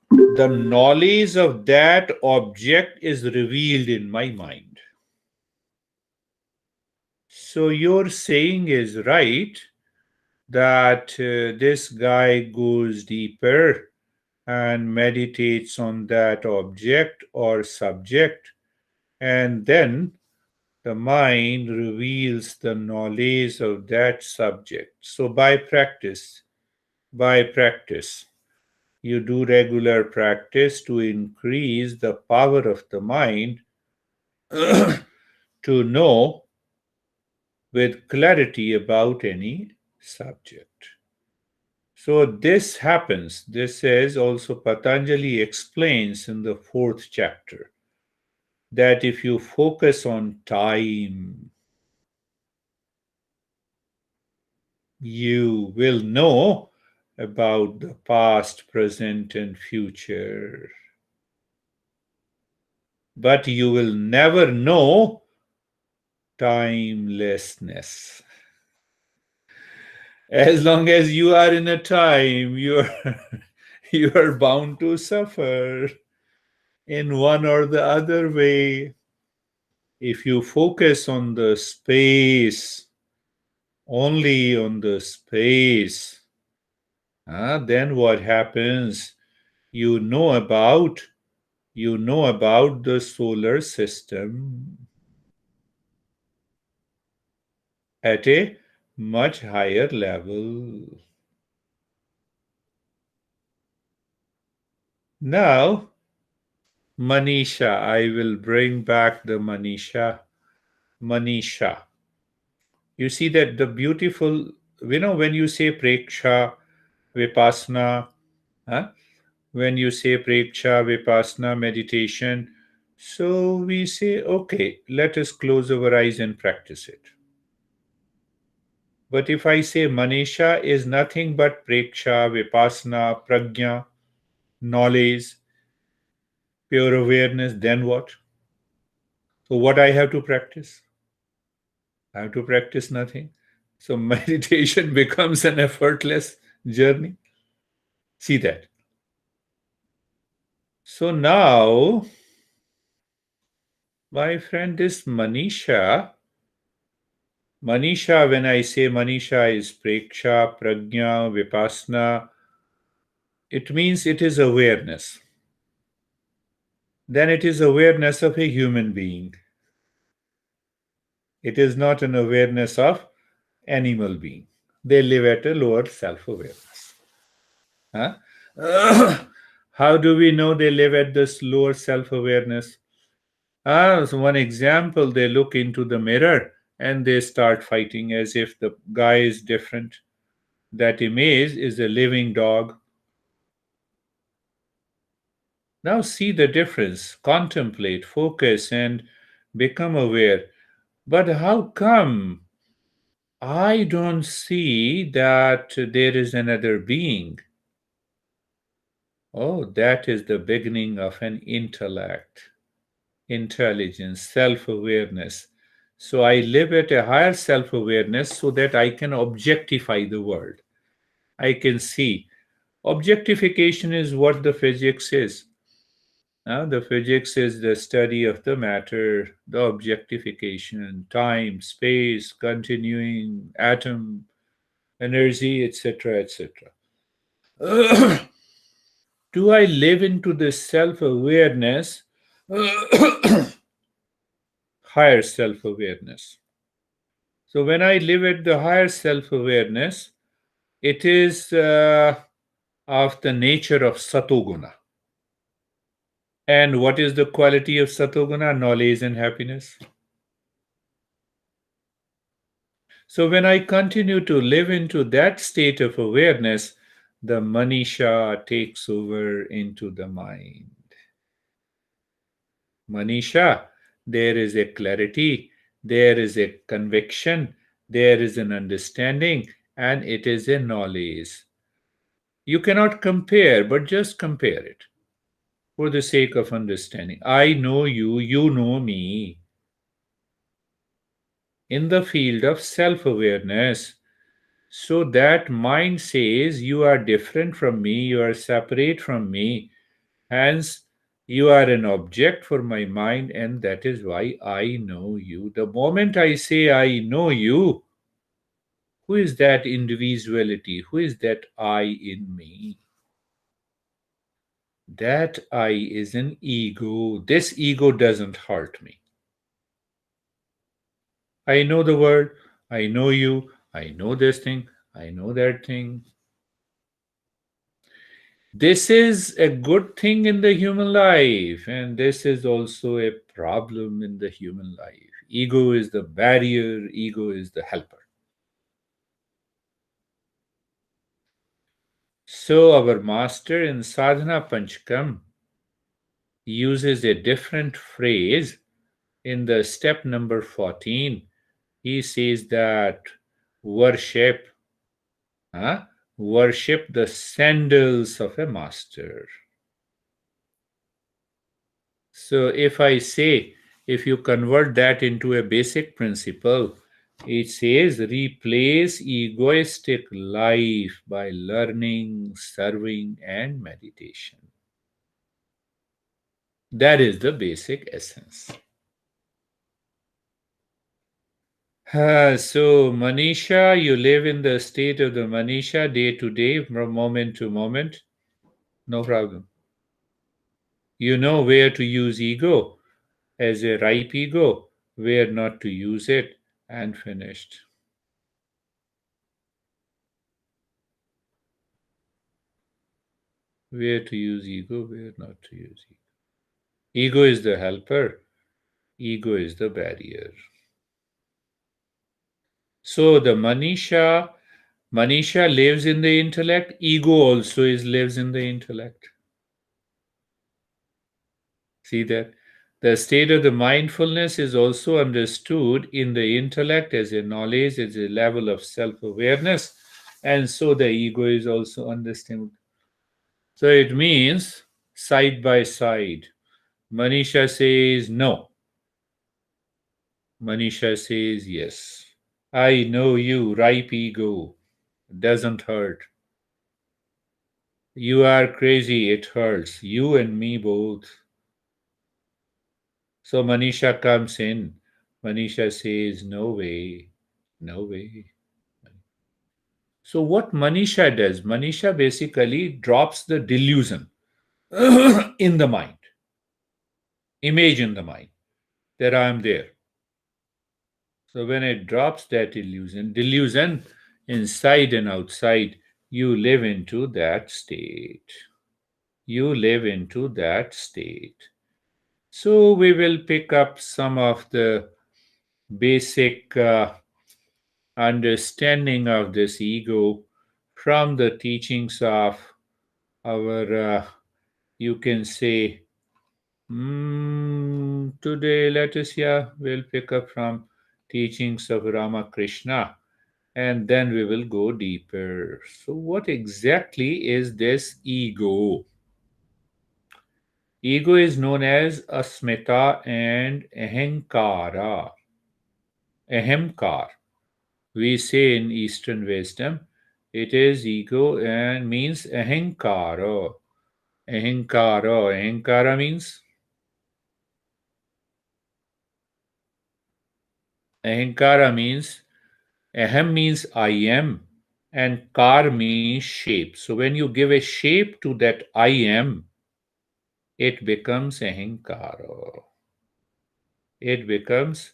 the knowledge of that object is revealed in my mind. So your saying is right that this guy goes deeper and meditates on that object or subject, and then the mind reveals the knowledge of that subject. So by practice, you do regular practice to increase the power of the mind to know with clarity about any subject. So this happens. This is also Patanjali explains in the fourth chapter that if you focus on time, you will know about the past, present, and future. But you will never know timelessness. As long as you are in a time, you are you are bound to suffer in one or the other way. If you focus on the space, only on the space, then what happens? You know about you know about the solar system at a much higher level. Now, Manisha, I will bring back the Manisha. Manisha. You see that the beautiful, when you say Preksha, Vipassana, huh? When you say Preksha, Vipassana, meditation, so we say, okay, let us close our eyes and practice it. But if I say Manisha is nothing but Preksha, Vipassana, Prajna, knowledge, pure awareness, then what? So what I have to practice? I have to practice nothing. So meditation becomes an effortless journey. See that. So now, my friend, this Manisha, when I say Manisha is Preksha, Prajna, Vipassana, it means it is awareness. Then it is awareness of a human being. It is not an awareness of animal being. They live at a lower self-awareness. Huh? How do we know they live at this lower self-awareness? So one example, they look into the mirror and they start fighting as if the guy is different. That image is a living dog. Now see the difference, contemplate, focus, and become aware. But how come I don't see that there is another being? Oh, that is the beginning of an intellect, intelligence, self awareness. So I live at a higher self awareness so that I can objectify the world. I can see. Objectification is what the physics is. Now, the physics is the study of the matter, the objectification, time, space, continuing, atom, energy, etc., etc. Do I live into this self awareness, higher self awareness? So, when I live at the higher self awareness, it is of the nature of satoguna. And what is the quality of satoguna? Knowledge and happiness. So when I continue to live into that state of awareness, the Manisha takes over into the mind. Manisha, there is a clarity, there is a conviction, there is an understanding, and it is a knowledge. You cannot compare, but just compare it for the sake of understanding. I know you, you know me. In the field of self awareness, So that mind says, you are different from me, you are separate from me, hence you are an object for my mind, and that is why I know you. The moment I say I know you, who is that individuality? Who is that I in me? That I is an ego. This ego doesn't hurt me. I know the world, I know you, I know this thing, I know that thing. This is a good thing in the human life, and this is also a problem in the human life. Ego is the barrier, ego is the helper. So, our master in Sadhana Panchakam uses a different phrase in the step number 14. He says that worship, huh? Worship the sandals of a master. So if I say, if you convert that into a basic principle, it says replace egoistic life by learning, serving, and meditation. That is the basic essence. So, Manisha, you live in the state of the Manisha day to day, from moment to moment. No problem. You know where to use ego as a ripe ego, where not to use it, and finished. Where to use ego, where not to use ego. Ego is the helper, ego is the barrier. So the Manisha lives in the intellect, ego also lives in the intellect. See that? The state of the mindfulness is also understood in the intellect as a knowledge, as a level of self awareness, and so the ego is also understood. So it means side by side. Manisha says no, Manisha says yes. I know you, ripe ego. Doesn't hurt. You are crazy, it hurts. You and me both. So Manisha comes in. Manisha says, no way, no way. So what Manisha does, Manisha basically drops the delusion in the mind, image in the mind that I am there. So when it drops that delusion inside and outside, you live into that state. You live into that state. So we will pick up some of the basic understanding of this ego from the teachings of our, you can say, today, let us, yeah, we'll pick up from teachings of Ramakrishna, and then we will go deeper. So, what exactly is this ego? Ego is known as asmita and ahankara. Ahamkar. We say in Eastern wisdom, it is ego and means ahankara. Ahankara. Ahankara means aham means I am, and kar means shape. So when you give a shape to that I am, it becomes ahankara. It becomes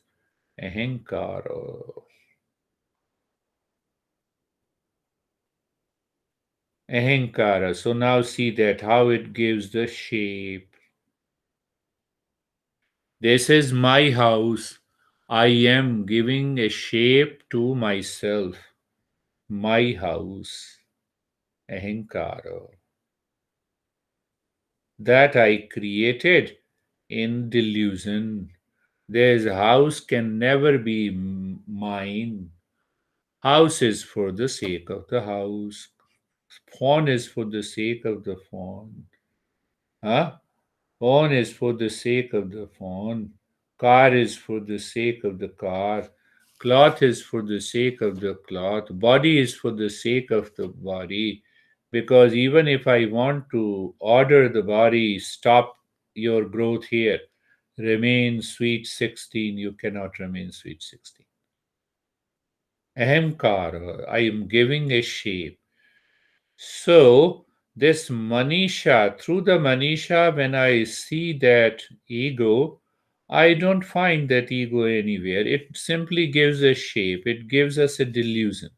ahankara. Ahankara. So now see that how it gives the shape. This is my house. I am giving a shape to myself. My house. Ahankara. That I created in delusion. This house can never be mine. House is for the sake of the house. Phone is for the sake of the phone. Huh? Phone is for the sake of the phone. Car is for the sake of the car. Cloth is for the sake of the cloth, body is for the sake of the body. Because even if I want to order the body, stop your growth here, remain sweet 16, you cannot remain sweet 16. Ahamkara, I am giving a shape. So, this Manisha, through the Manisha, when I see that ego, I don't find that ego anywhere. It simply gives a shape, it gives us a delusion.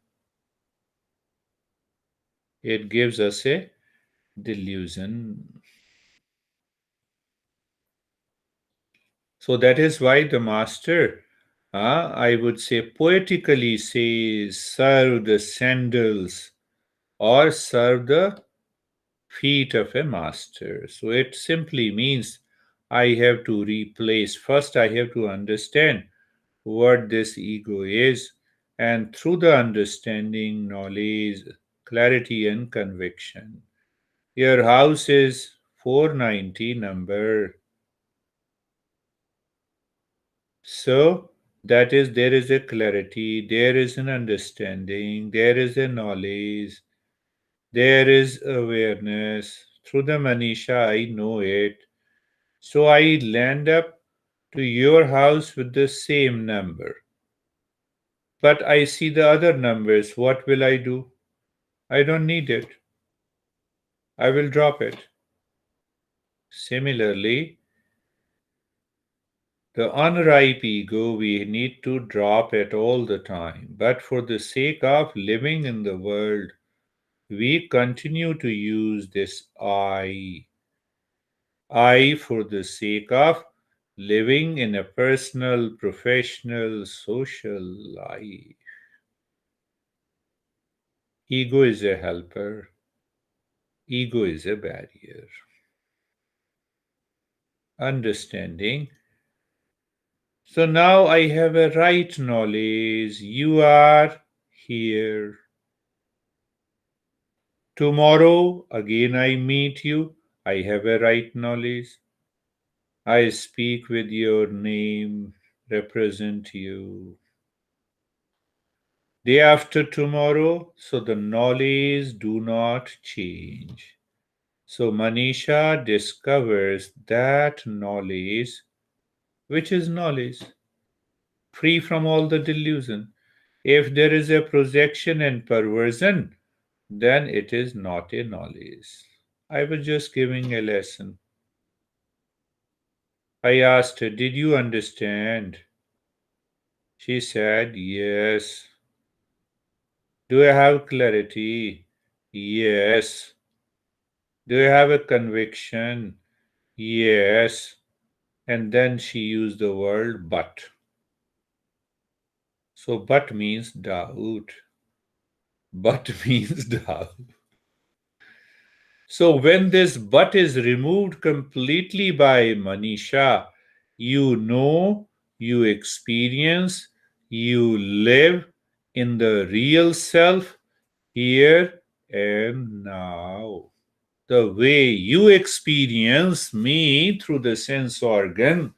It gives us a delusion. So, that is why the master, I would say, poetically says, serve the sandals or serve the feet of a master. So it simply means I have to replace. First, I have to understand what this ego is, and through the understanding, knowledge, clarity, and conviction. Your house is 490 number. So that is, there is a clarity, there is an understanding, there is a knowledge, there is awareness. Through the Manisha, I know it. So I land up to your house with the same number. But I see the other numbers. What will I do? I don't need it. I will drop it. Similarly, the unripe ego we need to drop it all the time. But for the sake of living in the world, we continue to use this I. I for the sake of living in a personal, professional, social life. Ego is a helper, ego is a barrier. Understanding. So now I have a right knowledge. You are here. Tomorrow again I meet you. I have a right knowledge. I speak with your name, represent you. Day after tomorrow, so the knowledge do not change. So Manisha discovers that knowledge, which is knowledge, free from all the delusion. If there is a projection and perversion, then it is not a knowledge. I was just giving a lesson. I asked her, did you understand? She said, yes. Do I have clarity? Yes. Do I have a conviction? Yes. And then she used the word but. So, but means doubt. But means doubt. So, when this but is removed completely by Manisha, you know, you experience, you live in the real self here and now. The way you experience me through the sense organ,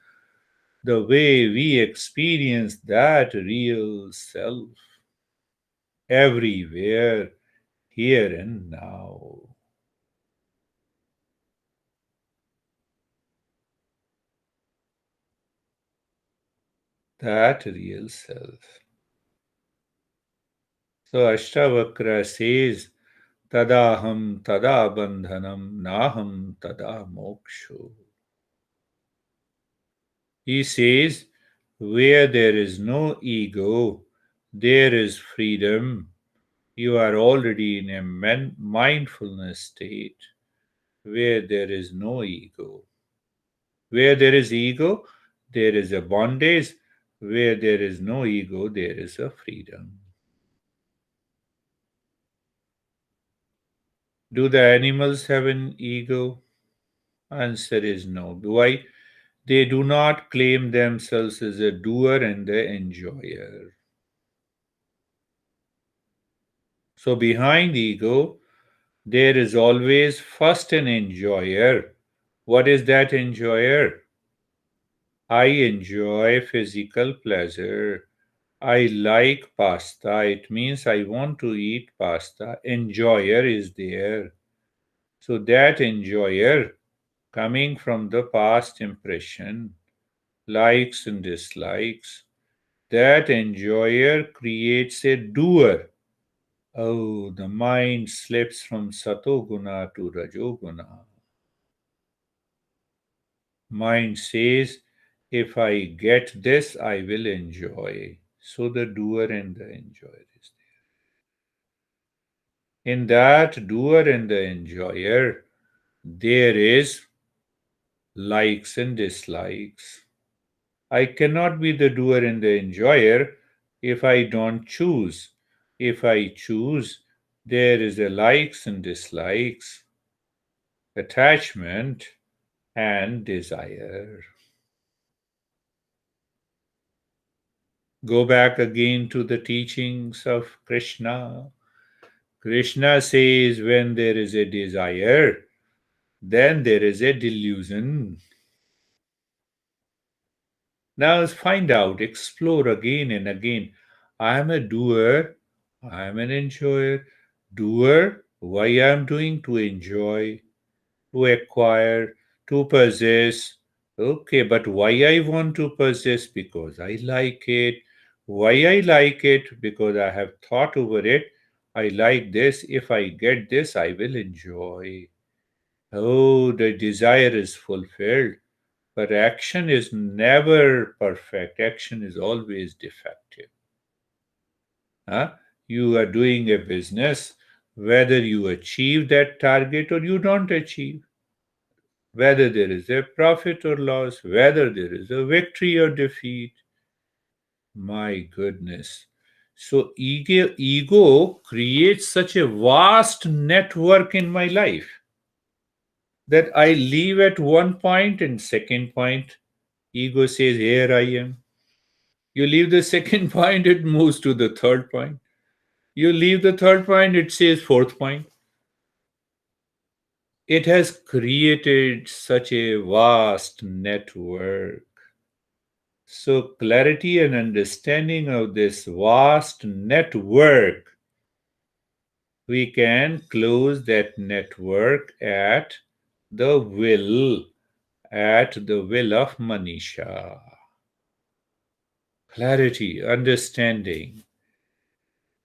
the way we experience that real self everywhere, here and now. That real self. So Ashtavakra says, Tadaham tada bandhanam naham tada moksho. He says, where there is no ego, there is freedom. You are already in a mindfulness state where there is no ego. Where there is ego, there is a bondage. Where there is no ego, there is a freedom. Do the animals have an ego? Answer is no. Why? They do not claim themselves as a doer and the enjoyer. So behind ego, there is always first an enjoyer. What is that enjoyer? I enjoy physical pleasure. I like pasta. It means I want to eat pasta. Enjoyer is there. So that enjoyer coming from the past impression, likes and dislikes, that enjoyer creates a doer. Oh, the mind slips from satoguna to rajoguna. Mind says, if I get this, I will enjoy. So the doer and the enjoyer is there. In that doer and the enjoyer, there is likes and dislikes. I cannot be the doer and the enjoyer if I don't choose. If I choose, there is a likes and dislikes, attachment and desire. Go back again to the teachings of Krishna. Krishna says when there is a desire, then there is a delusion. Now find out, explore again and again. I am a doer, I am an enjoyer. Doer, why I am doing? To enjoy, to acquire, to possess. Okay, but why I want to possess? Because I like it. Why I like it? Because I have thought over it. I like this. If I get this, I will enjoy. Oh, the desire is fulfilled. But action is never perfect. Action is always defective. Huh? You are doing a business, whether you achieve that target or you don't achieve, whether there is a profit or loss, whether there is a victory or defeat. My goodness. So ego creates such a vast network in my life that I leave at one point and second point, ego says, here I am. You leave the second point, it moves to the third point. You leave the third point, it says fourth point. It has created such a vast network. So, clarity and understanding of this vast network, we can close that network at the will of Manisha. Clarity, understanding,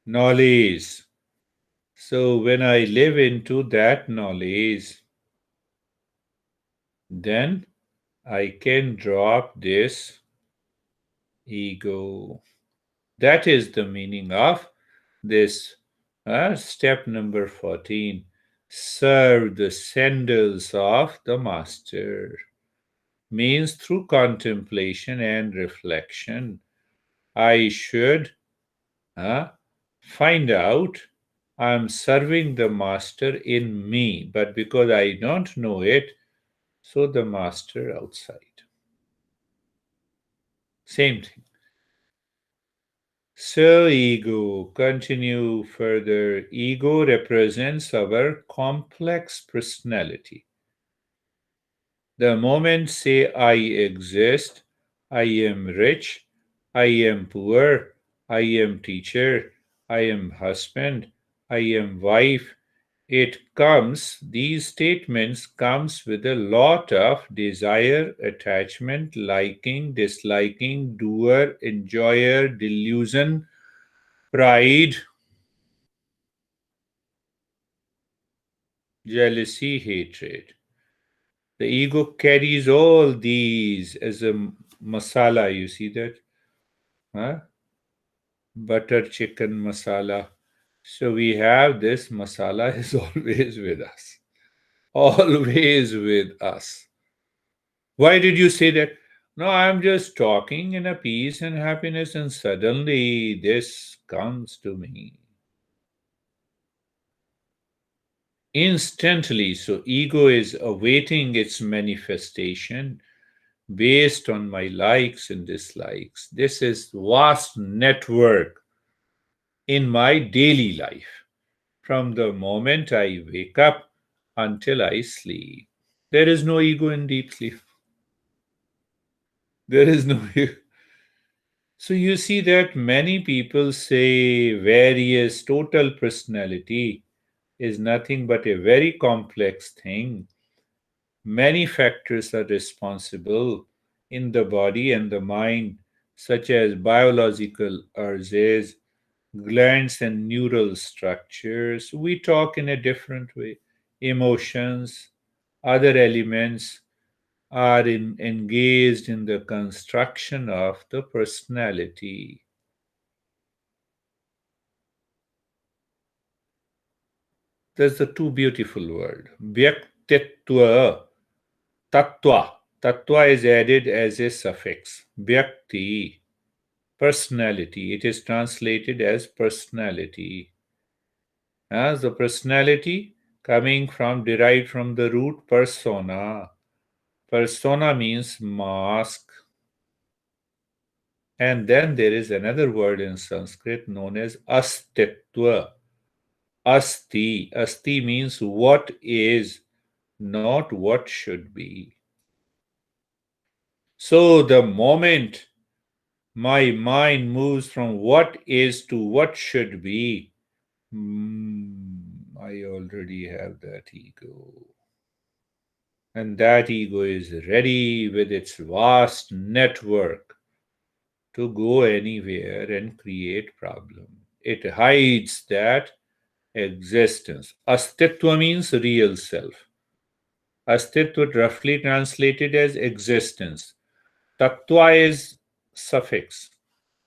knowledge. So when I live into that knowledge, then I can drop this ego. That is the meaning of this step number 14. Serve the sandals of the master. Means through contemplation and reflection, I should uh, find out I'm serving the master in me, but because I don't know it, so the master outside. Same thing. So, ego, continue further. Ego represents our complex personality. The moment say I exist, I am rich, I am poor, I am teacher, I am husband, I am wife, these statements comes with a lot of desire, attachment, liking, disliking, doer, enjoyer, delusion, pride, jealousy, hatred. The ego carries all these as a masala. You see that? Huh? Butter chicken masala. So we have this masala is always with us. Always with us. Why did you say that? No, I'm just talking in a peace and happiness, and suddenly this comes to me. Instantly, so ego is awaiting its manifestation based on my likes and dislikes. This is vast network in my daily life from the moment I wake up until I sleep. There is no ego in deep sleep. There is no ego. So you see that many people say various total personality is nothing but a very complex thing. Many factors are responsible in the body and the mind, such as biological urges, glands, and neural structures. We talk in a different way. Emotions, other elements engaged in the construction of the personality. There's the two beautiful word. Vyaktitva, tattva. Tattva is added as a suffix. Vyakti, personality. It is translated as personality. As the personality derived from the root persona. Persona means mask. And then there is another word in Sanskrit known as astitva. Asti. Asti means what is, not what should be. So the moment my mind moves from what is to what should be, I already have that ego. And that ego is ready with its vast network to go anywhere and create problem. It hides that existence. Astitva means real self. Astitva roughly translated as existence. Tattva is suffix.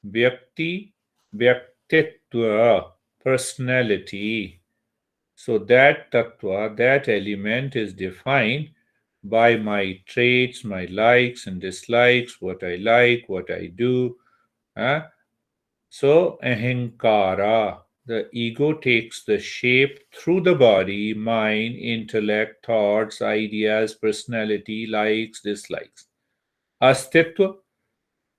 Vyakti, vyaktitva, personality. So that tattva, that element is defined by my traits, my likes and dislikes, what I like, what I do. Huh? So ahankara, the ego takes the shape through the body, mind, intellect, thoughts, ideas, personality, likes, dislikes. Astitva,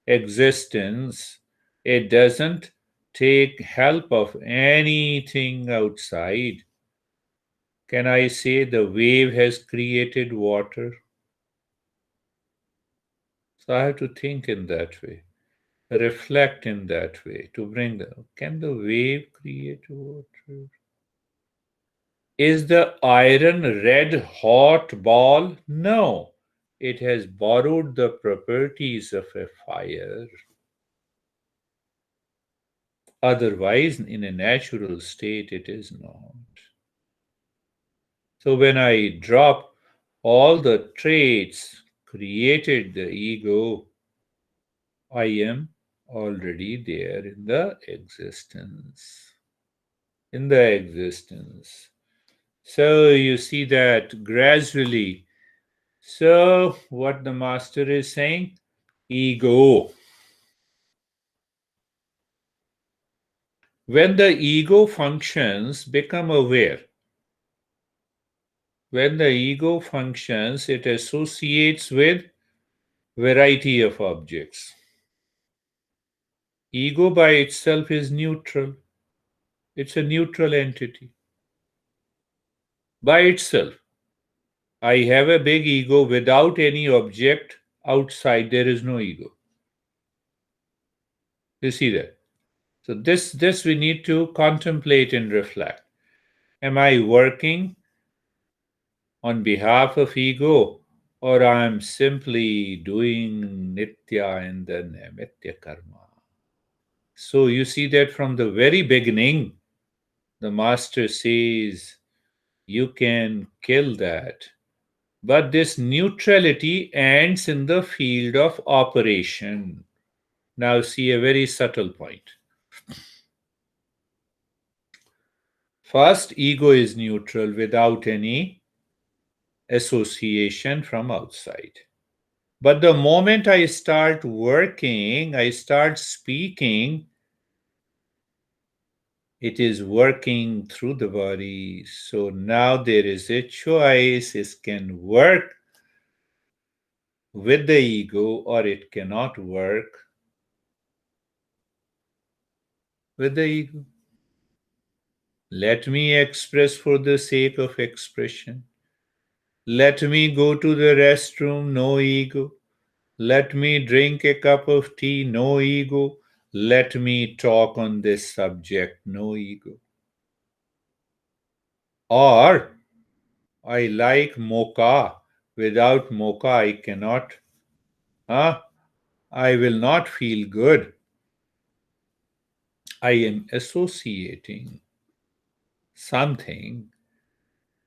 existence, it doesn't take help of anything outside. Can I say the wave has created water? So I have to think in that way, reflect in that way to bring can the wave create water? Is the iron red hot ball? No. It has borrowed the properties of a fire. Otherwise, in a natural state, it is not. So when I drop all the traits created the ego, I am already there in the existence. In the existence. So you see that gradually. So what the master is saying? Ego. When the ego functions, become aware. When the ego functions, it associates with variety of objects. Ego by itself is neutral. It's a neutral entity. By itself. I have a big ego without any object outside. There is no ego. You see that? So this we need to contemplate and reflect. Am I working on behalf of ego, or I'm simply doing nitya and then nitya karma? So you see that from the very beginning, the master says you can kill that. But this neutrality ends in the field of operation. Now, see a very subtle point. First, ego is neutral without any association from outside. But the moment I start working, I start speaking, it is working through the body. So now there is a choice. It can work with the ego or it cannot work with the ego. Let me express for the sake of expression. Let me go to the restroom, no ego. Let me drink a cup of tea, no ego. Let me talk on this subject, no ego. Or I like mocha. Without mocha, I cannot. Huh? I will not feel good. I am associating something.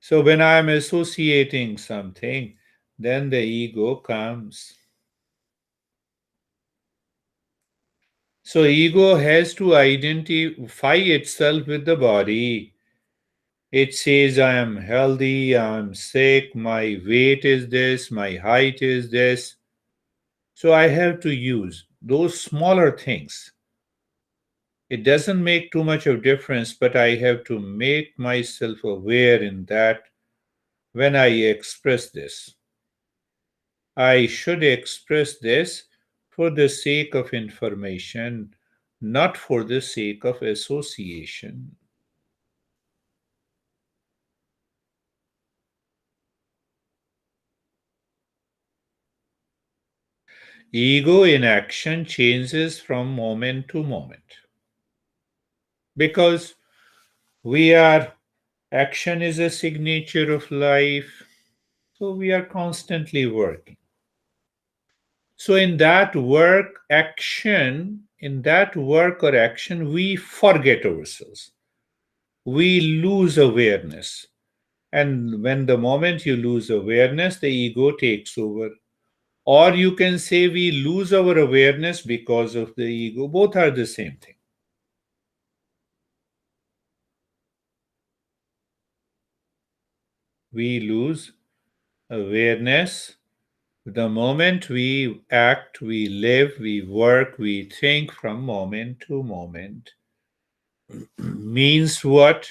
So when I am associating something, then the ego comes. So ego has to identify itself with the body. It says, I am healthy, I am sick, my weight is this, my height is this. So I have to use those smaller things. It doesn't make too much of difference, but I have to make myself aware in that when I express this. I should express this for the sake of information, not for the sake of association. Ego in action changes from moment to moment because we are, action is a signature of life, so we are constantly working. So, in that work or action, we forget ourselves. We lose awareness. And when the moment you lose awareness, the ego takes over. Or you can say we lose our awareness because of the ego. Both are the same thing. We lose awareness the moment we act, we live, we work, we think from moment to moment. Means what?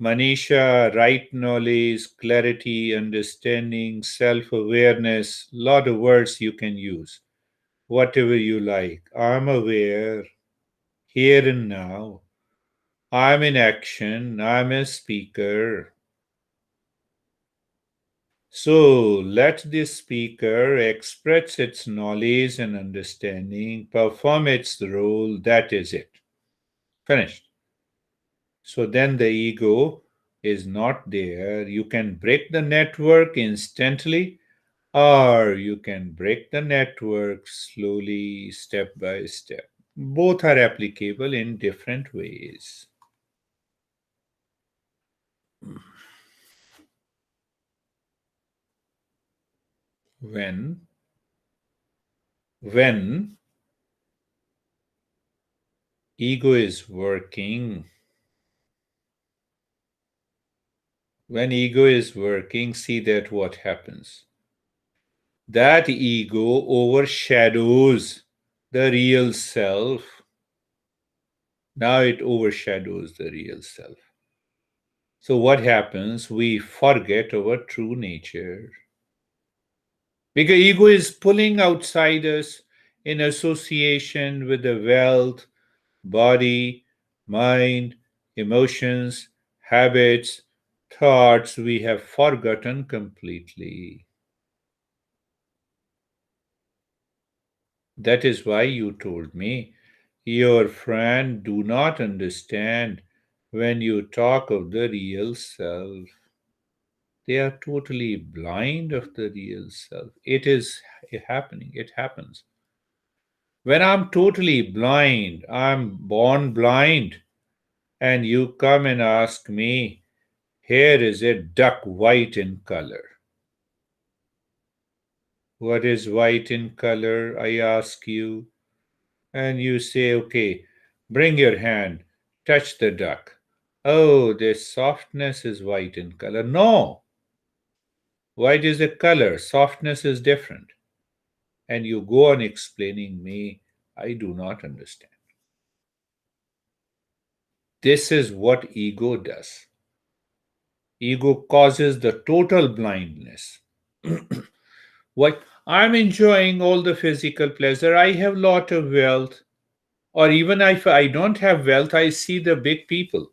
Manisha, right knowledge, clarity, understanding, self awareness, lot of words you can use. Whatever you like. I'm aware, here and now. I'm in action, I'm a speaker. So let this speaker express its knowledge and understanding, perform its role, that is it. Finished. So then the ego is not there. You can break the network instantly, or you can break the network slowly, step by step. Both are applicable in different ways. When, when ego is working, when ego is working, see that what happens. That ego overshadows the real self. Now it overshadows the real self. So what happens? We forget our true nature. Because ego is pulling outside us in association with the wealth, body, mind, emotions, habits, thoughts we have forgotten completely. That is why you told me your friend do not understand when you talk of the real self. They are totally blind of the real self. It is happening. It happens. When I'm totally blind, I'm born blind, and you come and ask me, here is a duck white in color. What is white in color? I ask you. And you say, okay, bring your hand, touch the duck. Oh, the softness is white in color. No, white is a color, softness is different. And you go on explaining me, I do not understand. This is what ego does. Ego causes the total blindness. What I'm enjoying all the physical pleasure, I have lot of wealth, or even if I don't have wealth, I see the big people.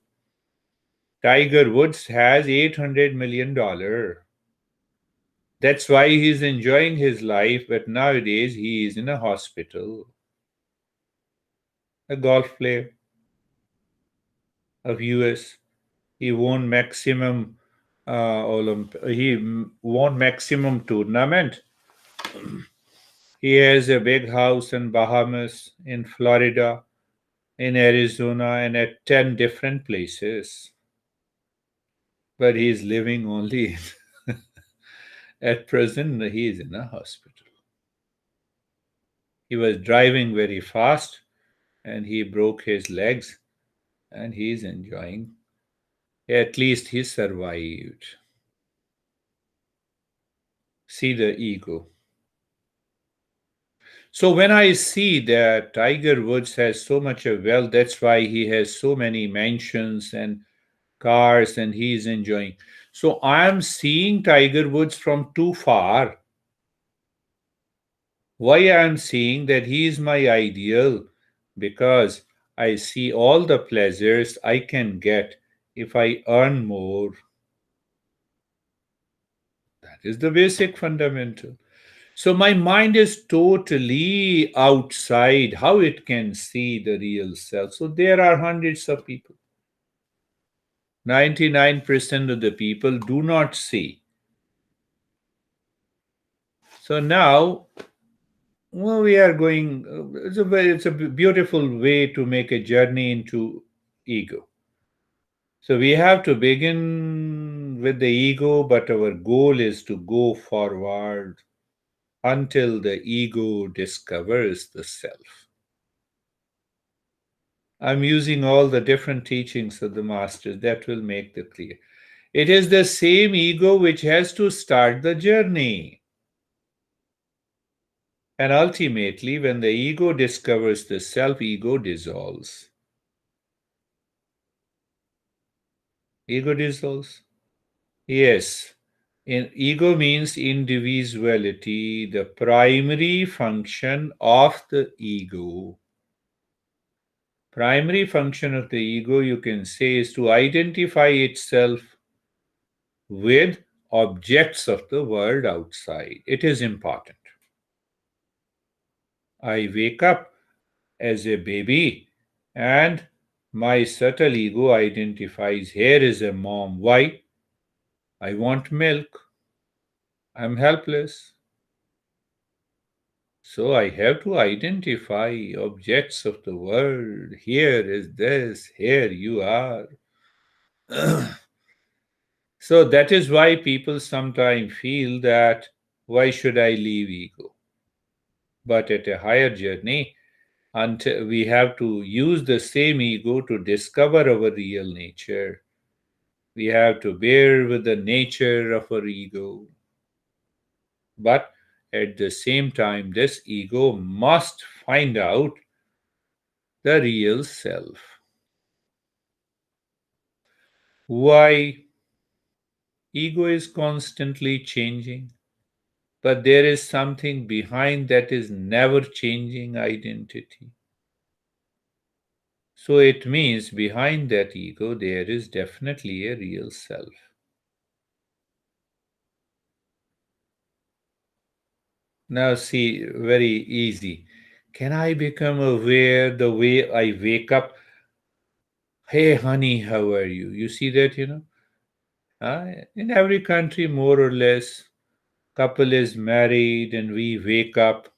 Tiger Woods has $800 million. That's why he's enjoying his life, but nowadays he is in a hospital. a golf player of US. He won maximum he won maximum tournament. He has a big house in Bahamas, in Florida, in Arizona, and at 10 different places. But he's living only at present, he is in a hospital. He was driving very fast and he broke his legs and he's enjoying. At least he survived. See the ego. So when I see that Tiger Woods has so much of wealth, that's why he has so many mansions and cars and he's enjoying. So I'm seeing Tiger Woods from too far. Why I'm seeing that he is my ideal? Because I see all the pleasures I can get if I earn more. That is the basic fundamental. So my mind is totally outside how it can see the real self. So there are hundreds of people. 99% of the people do not see. So now, well, we are going, it's a beautiful way to make a journey into ego. So we have to begin with the ego, but our goal is to go forward until the ego discovers the self. I'm using all the different teachings of the masters that will make the clear. It is the same ego which has to start the journey. And ultimately, when the ego discovers the self, ego dissolves. Ego dissolves. Yes. Ego means individuality, the primary function of the ego. Primary function of the ego, you can say, is to identify itself with objects of the world outside. It is important. I wake up as a baby and my subtle ego identifies here is a mom. Why? I want milk. I'm helpless. So I have to identify objects of the world. Here is this, here you are. So that is why people sometimes feel that why should I leave ego? But at a higher journey, until we have to use the same ego to discover our real nature. We have to bear with the nature of our ego. But at the same time, this ego must find out the real self. Why? Ego is constantly changing, but there is something behind that is never changing identity. So it means behind that ego there is definitely a real self. Now, see, very easy. Can I become aware the way I wake up? Hey, honey, how are you? You see that, in every country, more or less, couple is married and we wake up.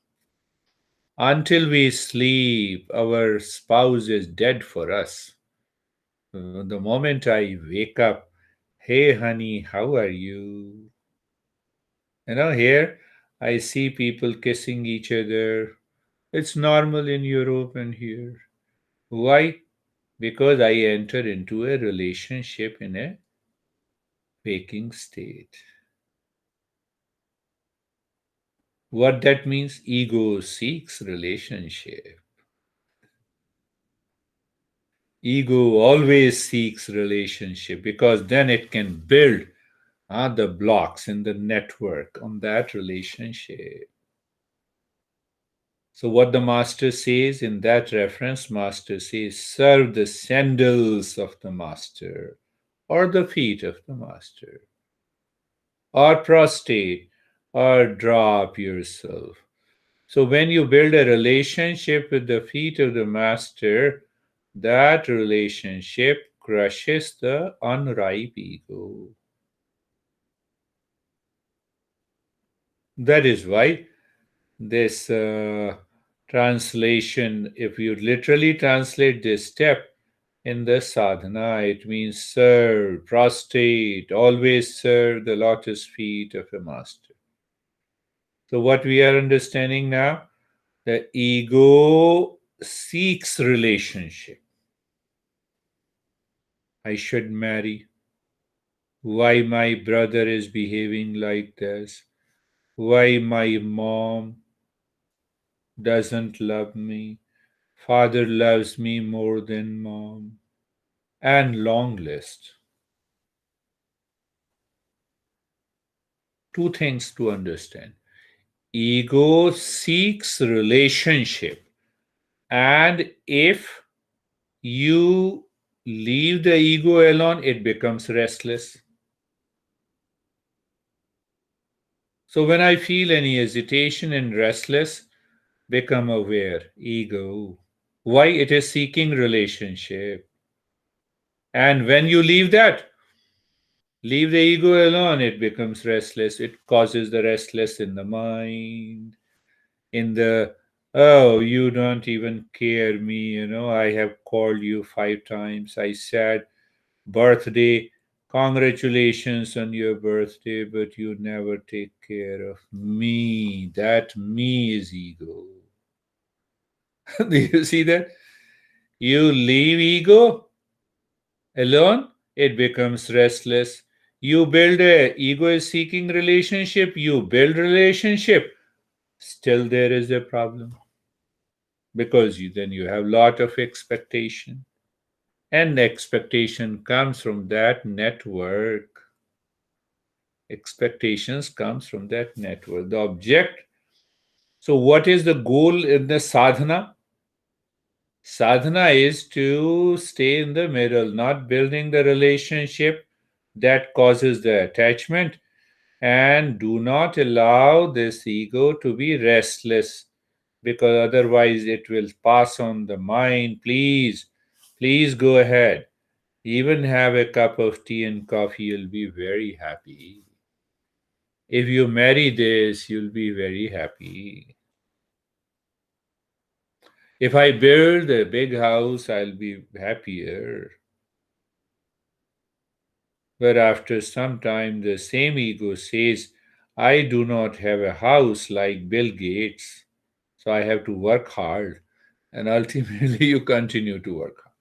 Until we sleep, our spouse is dead for us. The moment I wake up, hey, honey, how are you? Here I see people kissing each other. It's normal in Europe and here. Why? Because I enter into a relationship in a waking state. What that means? Ego seeks relationship. Ego always seeks relationship because then it can build the blocks in the network on that relationship. So what the master says in that reference, master says, serve the sandals of the master or the feet of the master or prostrate or drop yourself. So when you build a relationship with the feet of the master, that relationship crushes the unripe ego. That is why this translation, if you literally translate this step in the sadhana, it means serve, prostrate, always serve the lotus feet of a master. So, what we are understanding now, the ego seeks relationship. I should marry. Why my brother is behaving like this? Why my mom doesn't love me? Father loves me more than mom. And long list. Two things to understand. Ego seeks relationship. And if you leave the ego alone, it becomes restless. So when I feel any hesitation and restless, become aware. Ego. Why it is seeking relationship. And when you leave the ego alone, it becomes restless. It causes the restless in the mind, in the, oh, you don't even care me, I have called you 5 times. I said, birthday, congratulations on your birthday, but you never take care of me. That me is ego. Do you see that? You leave ego alone, it becomes restless. You build a ego is seeking relationship, you build relationship, still there is a problem because then you have lot of expectation, and the expectation comes from that network. Expectations comes from that network, the object. So what is the goal in the sadhana? Sadhana is to stay in the middle, not building the relationship that causes the attachment, and do not allow this ego to be restless, because otherwise it will pass on the mind. Please go ahead. Even have a cup of tea and coffee, you'll be very happy. If you marry this, you'll be very happy. If I build a big house, I'll be happier. But after some time, the same ego says, I do not have a house like Bill Gates, so I have to work hard. And ultimately, you continue to work hard.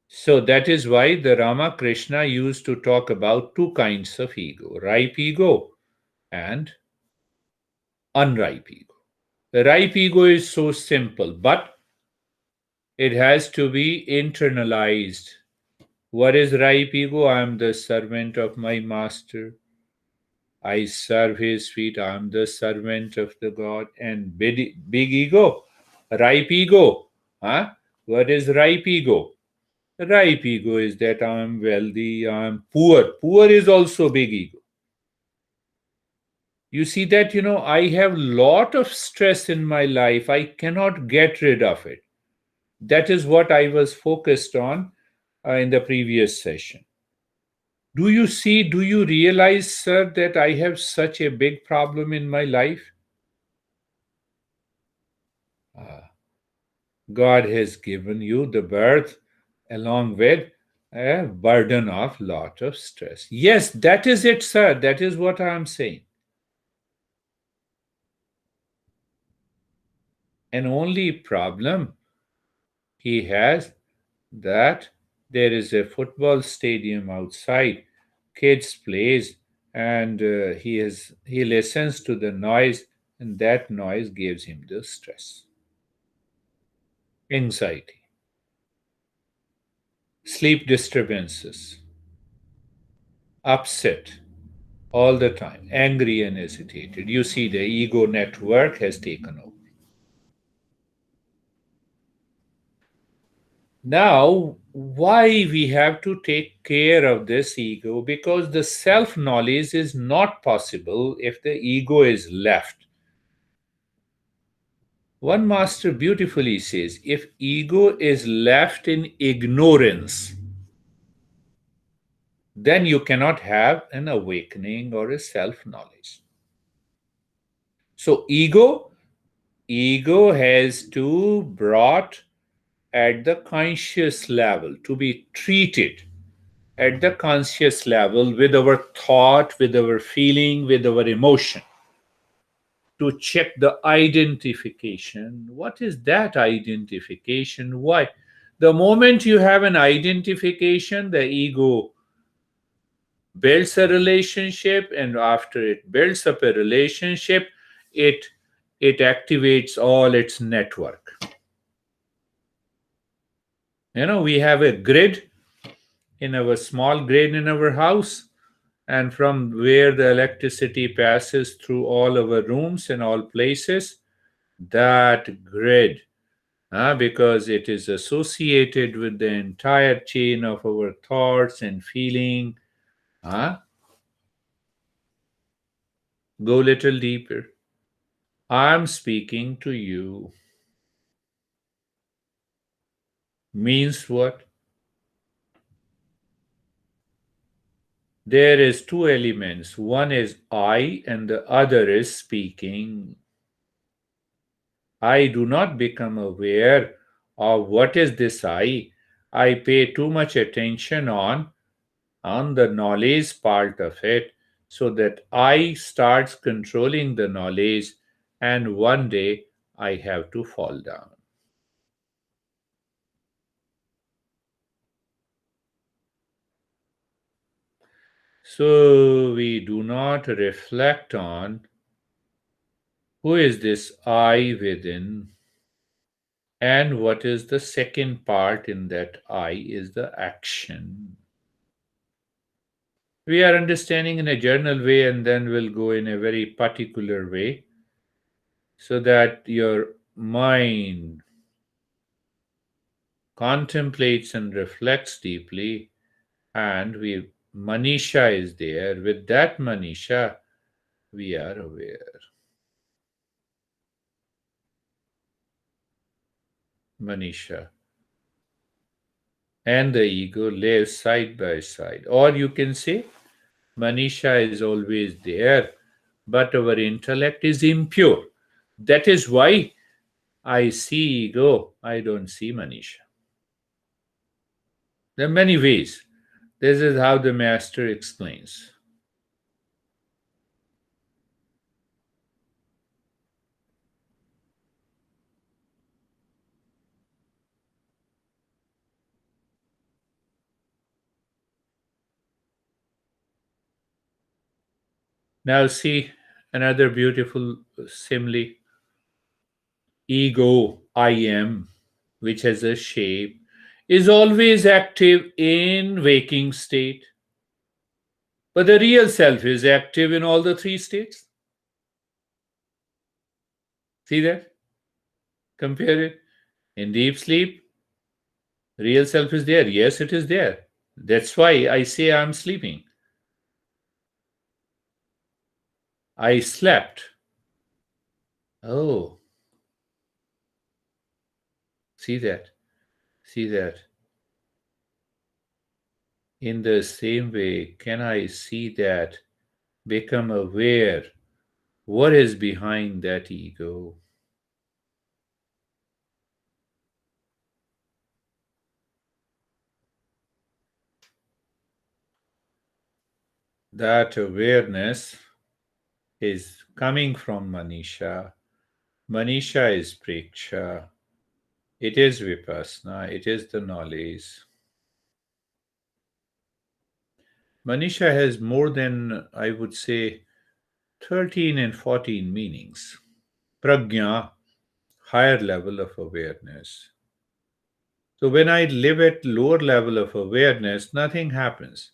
So that is why the Ramakrishna used to talk about two kinds of ego, ripe ego and unripe ego. The ripe ego is so simple, but it has to be internalized. What is ripe ego? I am the servant of my master. I serve his feet. I am the servant of the God. And big ego, ripe ego. Huh? What is ripe ego? Ripe ego is that I am wealthy, I am poor. Poor is also big ego. You see that, I have lot of stress in my life. I cannot get rid of it. That is what I was focused on in the previous session. Do you realize, sir, that I have such a big problem in my life? Ah, God has given you the birth along with a burden of lot of stress. Yes, that is it, sir. That is what I am saying. And only problem he has that there is a football stadium outside, kids plays, and he listens to the noise, and that noise gives him the stress, anxiety, sleep disturbances, upset all the time, angry and agitated. You see, the ego network has taken over. Now why we have to take care of this ego? Because the self knowledge is not possible if the ego is left. One master beautifully says, if ego is left in ignorance, then you cannot have an awakening or a self knowledge. So ego has to brought at the conscious level, to be treated at the conscious level with our thought, with our feeling, with our emotion, to check the identification. What is that identification? Why? The moment you have an identification, the ego builds a relationship, and after it builds up a relationship, it it activates all its network. We have a grid in our small grid in our house, and from where the electricity passes through all our rooms and all places, that grid, because it is associated with the entire chain of our thoughts and feeling. uh, Go little deeper. I'm speaking to you means what? There is two elements. One is I and the other is speaking. I do not become aware of what is this I. I pay too much attention on the knowledge part of it, so that I starts controlling the knowledge, and one day I have to fall down. So we do not reflect on who is this I within, and what is the second part in that I is the action. We are understanding in a general way, and then we'll go in a very particular way, so that your mind contemplates and reflects deeply, and we manisha is there. With that manisha, we are aware. Manisha and the ego live side by side. Or you can say manisha is always there, but our intellect is impure. That is why I see ego, I don't see manisha. There are many ways. This is how the master explains. Now, see another beautiful simile. Ego, I am, which has a shape, is always active in waking state, but the real self is active in all the three states. See that? Compare it. In deep sleep, real self is there. Yes, it is there. That's why I say I'm sleeping. I slept. Oh, see that. See that. In the same way, can I see that, become aware what is behind that ego? That awareness is coming from Manisha. Manisha is Preksha. It is Vipassana. It is the knowledge. Manisha has more than, I would say, 13 and 14 meanings. Prajna, higher level of awareness. So when I live at lower level of awareness, nothing happens.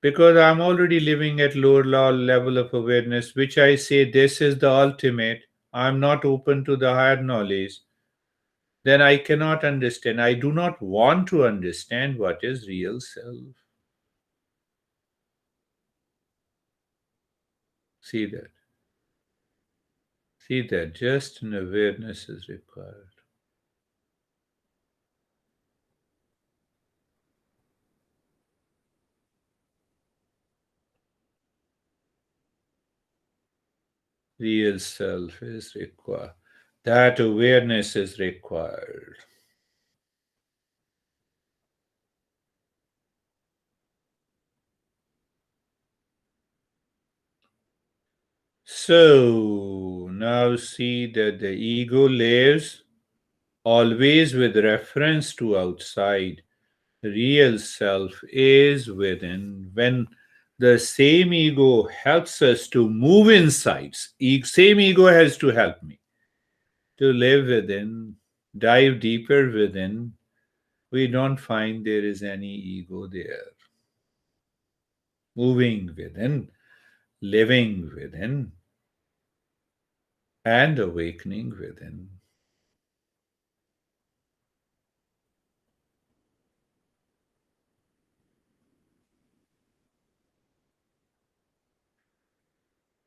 Because I'm already living at lower level of awareness, which I say this is the ultimate. I'm not open to the higher knowledge. then I cannot understand. I do not want to understand what is real self. See that. See that. Just an awareness is required. Real self is required. That awareness is required. So now see that the ego lives always with reference to outside. Real self is within. When the same ego helps us to move inside, same ego has to help me to live within, dive deeper within. We don't find there is any ego there. Moving within, living within, and awakening within.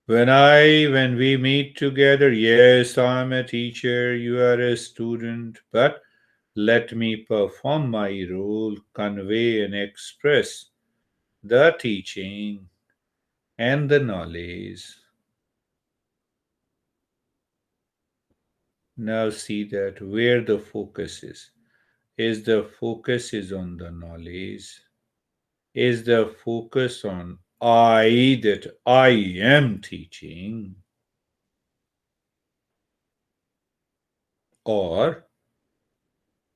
When we meet together, yes, I'm a teacher, you are a student, but let me perform my role, convey and express the teaching and the knowledge. Now see that where the focus is. Is the focus is on the knowledge? Is the focus on I, that I am teaching? Or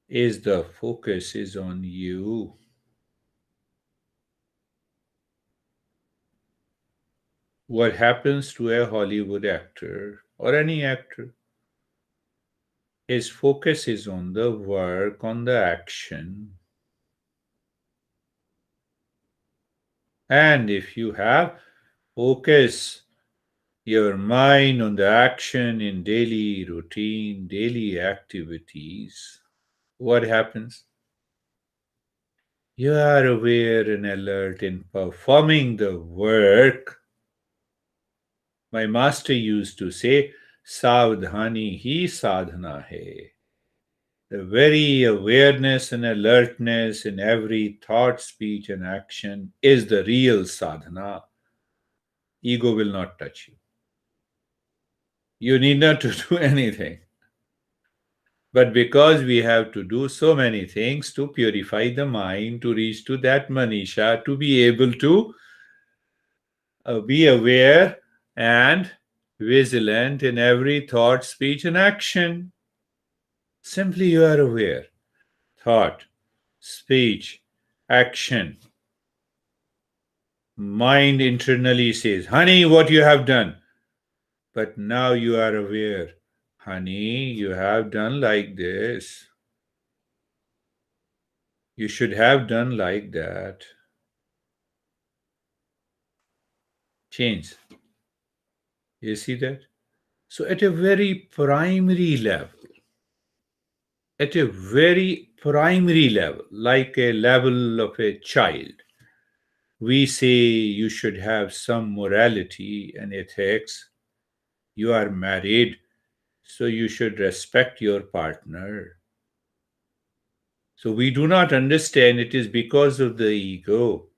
is the focus is on you? What happens to a Hollywood actor or any actor? His focus is on the work, on the action. And if you have focus your mind on the action in daily routine, daily activities, what happens? You are aware and alert in performing the work. My master used to say, Savdhani hi sadhana hai. The very awareness and alertness in every thought, speech, and action is the real sadhana. Ego will not touch you. You need not to do anything. But because we have to do so many things to purify the mind, to reach to that manisha, to be able to be aware and vigilant in every thought, speech, and action. Simply you are aware. Thought, speech, action. Mind internally says, honey, what you have done. But now you are aware, honey, you have done like this. You should have done like that. Change. You see that? So, at a very primary level, like a level of a child, we say you should have some morality and ethics. You are married, so you should respect your partner. So, we do not understand it is because of the ego.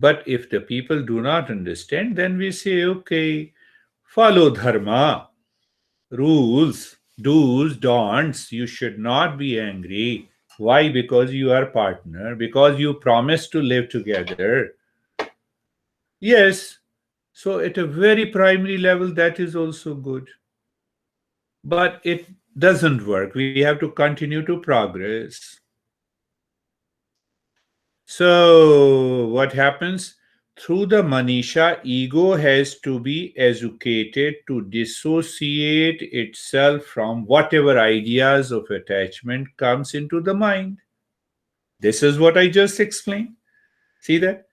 But if the people do not understand, then we say, okay, follow dharma, rules, do's, don'ts. You should not be angry. Why? Because you are partner, because you promised to live together. Yes. So at a very primary level, that is also good. But it doesn't work. We have to continue to progress. So, what happens? Through the Manisha, ego has to be educated to dissociate itself from whatever ideas of attachment comes into the mind. This is what I just explained. See that?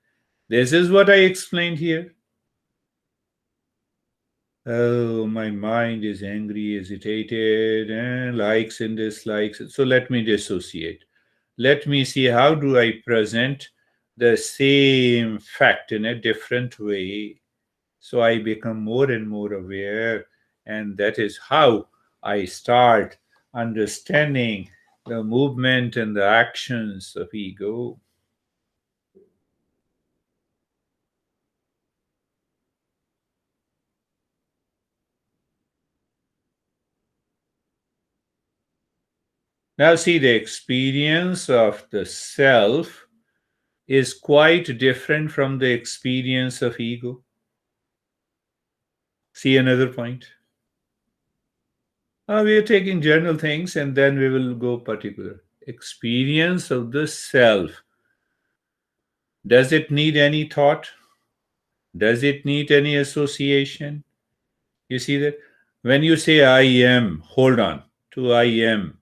This is what I explained here. Oh, my mind is angry, agitated, and likes and dislikes. So let me dissociate. Let me see how do I present the same fact in a different way. So I become more and more aware, and that is how I start understanding the movement and the actions of ego. Now, see, the experience of the self is quite different from the experience of ego. See another point. We are taking general things and then we will go particular. Experience of the self. Does it need any thought? Does it need any association? You see that? When you say I am, hold on to I am.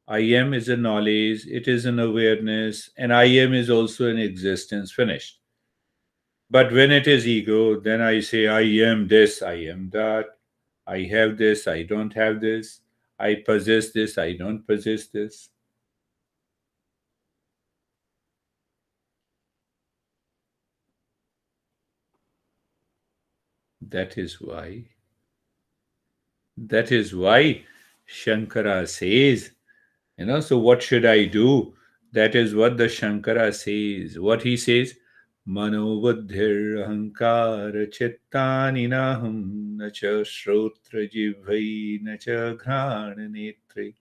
I am is a knowledge, it is an awareness, and I am is also an existence. Finished. But when it is ego, then I say I am this, I am that, I have this, I don't have this, I possess this, I don't possess this. That is why. That is why Shankara says, so what should I do? That is what the Shankara says. What he says, Manobuddhir ahankara chittani naham na cha shrotra jivai na cha ghrana netre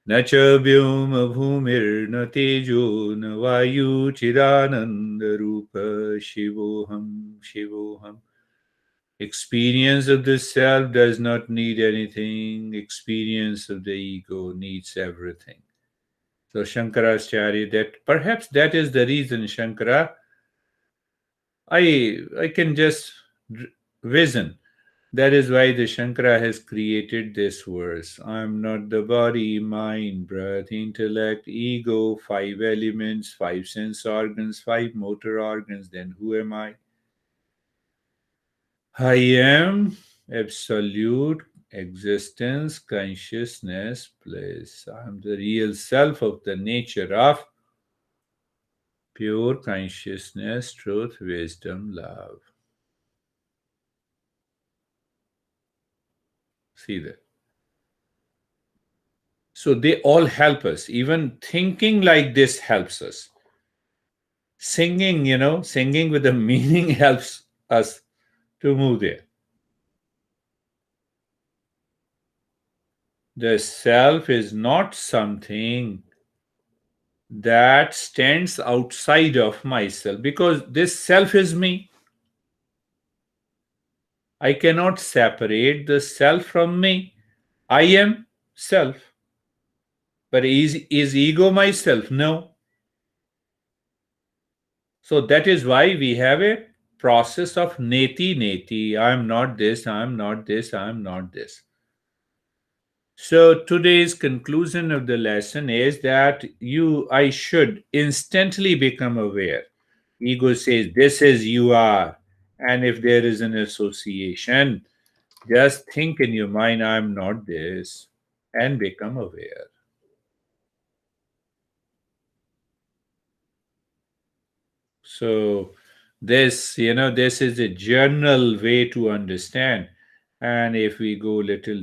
na cha vyoma bhumir na tejo na vayu chidananda rupa shivoham shivoham. Experience of the self does not need anything. Experience of the ego needs everything. So Shankaracharya, that perhaps that is the reason Shankara, I can just vision. That is why the Shankara has created this verse. I am not the body, mind, breath, intellect, ego, five elements, five sense organs, five motor organs. Then who am I? I am absolute existence, consciousness, bliss. I am the real self of the nature of pure consciousness, truth, wisdom, love. See that. So they all help us. Even thinking like this helps us. Singing, singing with a meaning helps us to move there. The self is not something that stands outside of myself because this self is me. I cannot separate the self from me. I am self. But is ego myself? No. So that is why we have a process of neti neti. I'm not this, I'm not this, I'm not this. So today's conclusion of the lesson is that I should instantly become aware. Ego says, this is you are. And if there is an association, just think in your mind, I'm not this, and become aware. So this is a general way to understand. And if we go little